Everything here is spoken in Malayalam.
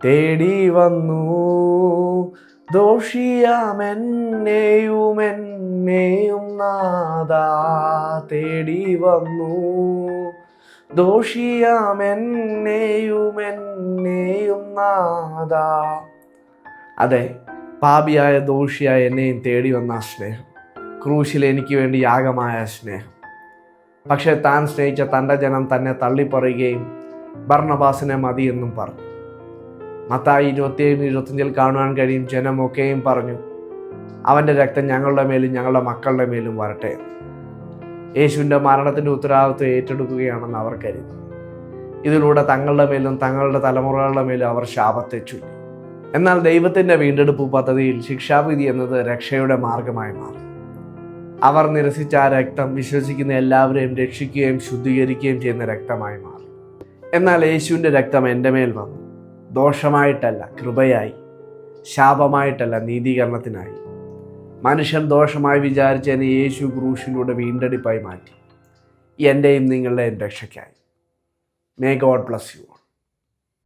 തേടി വന്നു. ദോഷിയാമെന്നെയും നാഥാ തേടി വന്നു. ദോഷിയാമെന്നെയും നാഥാ. അതെ, പാപിയായ ദോഷിയായ എന്നെയും തേടി വന്ന സ്നേഹം, ക്രൂശിൽ എനിക്ക് വേണ്ടി യാഗമായ സ്നേഹം. പക്ഷെ താൻ സ്നേഹിച്ച തൻ്റെ ജനം തന്നെ തള്ളിപ്പറയുകയും ബർണ്ണബാസിനെ മതിയെന്നും പറഞ്ഞു. മത്തായി 27-25 കാണുവാൻ കഴിയും, ജനമൊക്കെയും പറഞ്ഞു, അവൻ്റെ രക്തം ഞങ്ങളുടെ മേലും ഞങ്ങളുടെ മക്കളുടെ മേലും വരട്ടെ. യേശുവിൻ്റെ മരണത്തിൻ്റെ ഉത്തരവാദിത്വം ഏറ്റെടുക്കുകയാണെന്ന് അവർ കരുതി. ഇതിലൂടെ തങ്ങളുടെ മേലും തങ്ങളുടെ തലമുറകളുടെ മേലും അവർ ശാപത്തെ ചൊല്ലി. എന്നാൽ ദൈവത്തിൻ്റെ വീണ്ടെടുപ്പ് പദ്ധതിയിൽ ശിക്ഷാവിധി എന്നത് രക്ഷയുടെ മാർഗമായി മാറി. അവർ നിരസിച്ച ആ രക്തം വിശ്വസിക്കുന്ന എല്ലാവരെയും രക്ഷിക്കുകയും ശുദ്ധീകരിക്കുകയും ചെയ്യുന്ന രക്തമായി മാറി. എന്നാൽ യേശുവിൻ്റെ രക്തം എൻ്റെ മേൽ വന്നു, ദോഷമായിട്ടല്ല കൃപയായി, ശാപമായിട്ടല്ല നീതീകരണത്തിനായി. മനുഷ്യൻ ദോഷമായി വിചാരിച്ചതിനെ യേശു ക്രൂശിലൂടെ വീണ്ടെടുപ്പായി മാറ്റി, എൻ്റെയും നിങ്ങളുടെയും രക്ഷയ്ക്കായി. May God bless you.